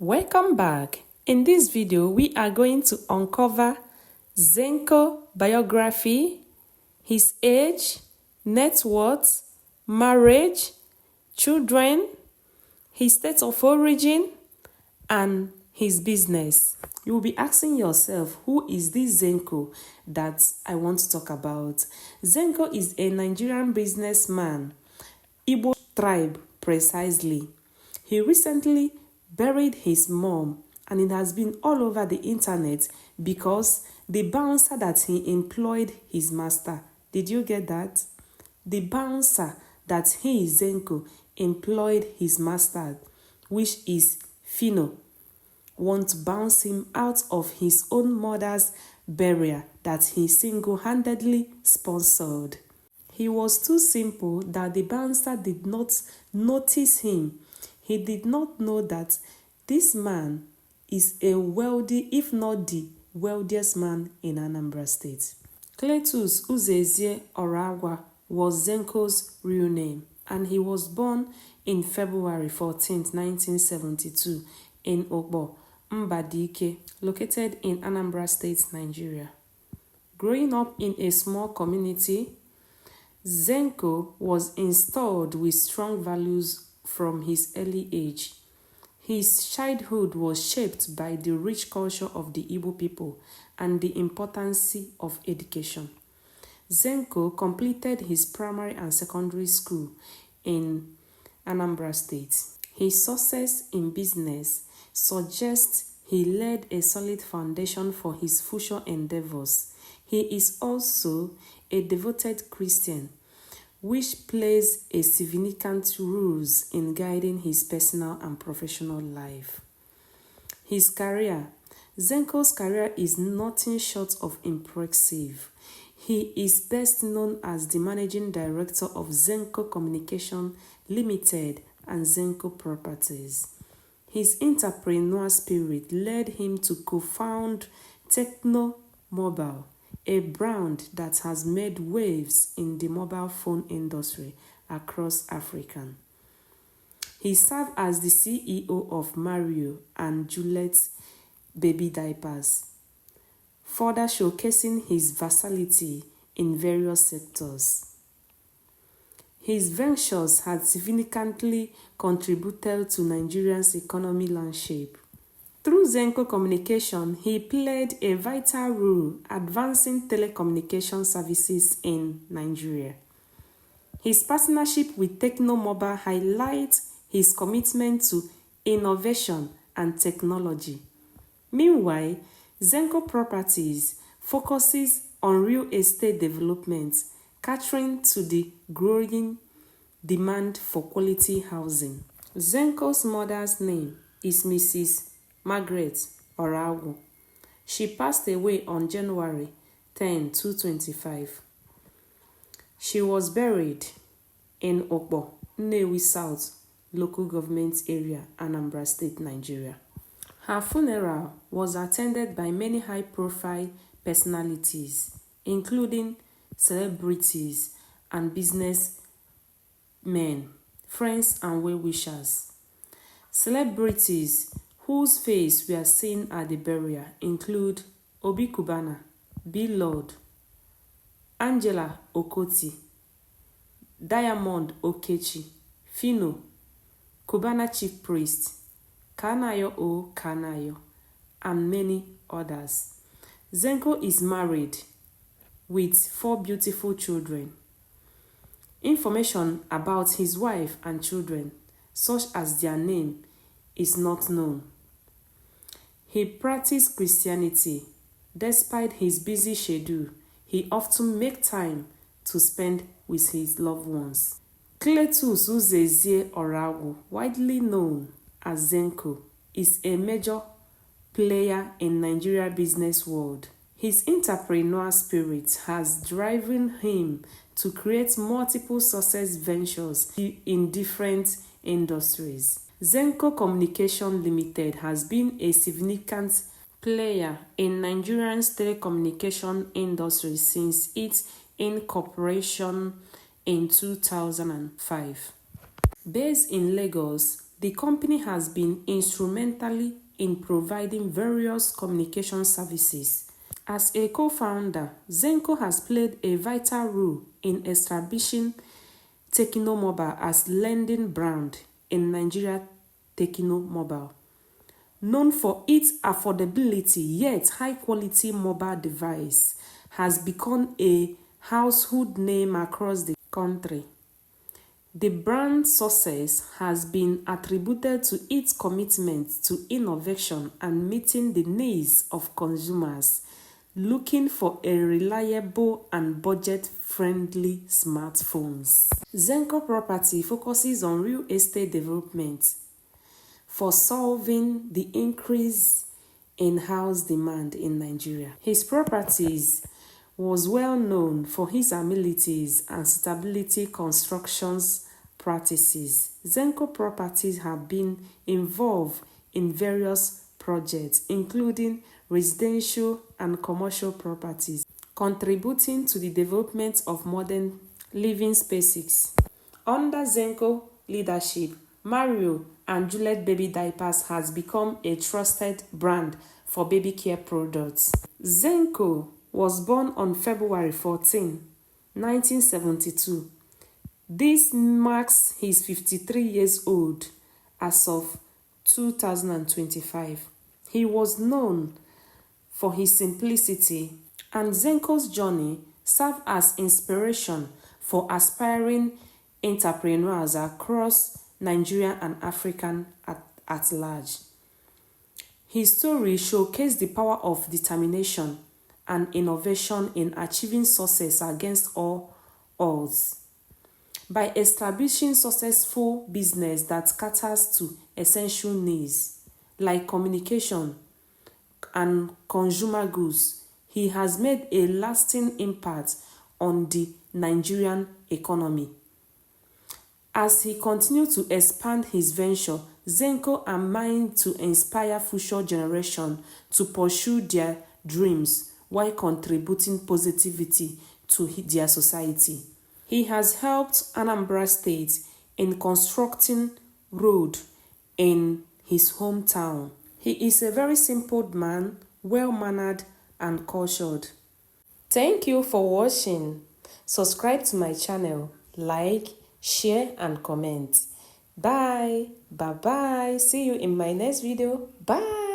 Welcome back. In this video, we are going to uncover Zenco biography, his age, net worth, marriage, children, his state of origin, and his business. You will be asking yourself, who is this Zenco that I want to talk about? Zenco is a Nigerian businessman, IGBO tribe precisely. He recently buried his mom, and it has been all over the internet because the bouncer that he employed his master. Did you get that? The bouncer that he, Zenco, employed his master, which is Fino, want to bounce him out of his own mother's burial that he single-handedly sponsored. He was too simple that the bouncer did not notice him. He did not know that this man is a wealthy, if not the wealthiest man in Anambra State. Cletus Uzezie Oragwa was Zenco's real name, and he was born in February 14, 1972 in Ogbo, Mbadike, located in Anambra State, Nigeria. Growing up in a small community, Zenco was installed with strong values from his early age. His childhood was shaped by the rich culture of the Igbo people and the importance of education. Zenco completed his primary and secondary school in Anambra State. His success in business suggests he laid a solid foundation for his future endeavors. He is also a devoted Christian, which plays a significant role in guiding his personal and professional life. His career. Zenco's career is nothing short of impressive. He is best known as the managing director of Zenco Communication Limited and Zenco Properties. His entrepreneurial spirit led him to co-found Techno Mobile, a brand that has made waves in the mobile phone industry across Africa. He served as the CEO of Mario and Juliet's baby diapers, further showcasing his versatility in various sectors. His ventures had significantly contributed to Nigeria's economic landscape. Through Zenco Communication, he played a vital role advancing telecommunication services in Nigeria. His partnership with Techno Mobile highlights his commitment to innovation and technology. Meanwhile, Zenco Properties focuses on real estate development, catering to the growing demand for quality housing. Zenco's mother's name is Mrs. Margaret Oragwa. She passed away on January 10, 2025. She was buried in Ogbo, Nnewi South local government area, Anambra State, Nigeria. Her funeral was attended by many high-profile personalities, including celebrities and businessmen, friends and well-wishers. Celebrities whose faces were seen at the burial include Obi Kubana, Bill Lord, Angela Okoti, Diamond Okechi, Fino, Kubana Chief Priest, Kanayo O Kanayo, and many others. Zenco is married with 4 beautiful children. Information about his wife and children, such as their name, is not known. He practiced Christianity. Despite his busy schedule, he often makes time to spend with his loved ones. Cletus Uzezie Oragwa, widely known as Zenco, is a major player in Nigeria business world. His entrepreneurial spirit has driven him to create multiple success ventures in different industries. Zenco Communication Limited has been a significant player in Nigeria's telecommunication industry since its incorporation in 2005. Based in Lagos, The company has been instrumental in providing various communication services. As a co-founder, Zenco has played a vital role in establishing Techno Mobile as lending brand in Nigeria. Techno Mobile, known for its affordability yet high-quality mobile device, has become a household name across the country. The brand's success has been attributed to its commitment to innovation and meeting the needs of consumers looking for a reliable and budget-friendly smartphones. Zenco Property focuses on real estate development for solving the increase in house demand in Nigeria. His properties was well known for his amenities and stability constructions practices. Zenco Properties have been involved in various projects, including residential and commercial properties, contributing to the development of modern living spaces. Under Zenco leadership, Mario and Juliet Baby Diapers has become a trusted brand for baby care products. Zenco was born on February 14, 1972. This marks his 53 years old as of 2025. He was known for his simplicity, and Zenco's journey served as inspiration for aspiring entrepreneurs across Nigeria and Africa at large. His story showcased the power of determination and innovation in achieving success against all odds. By establishing successful business that caters to essential needs like communication and consumer goods, he has made a lasting impact on the Nigerian economy. As he continues to expand his venture, Zenco aims to inspire future generations to pursue their dreams while contributing positivity to their society. He has helped Anambra State in constructing road in his hometown. He is a very simple man, well-mannered and cultured. Thank you for watching. Subscribe to my channel, like, share and comment. Bye. Bye-bye. See you in my next video. Bye.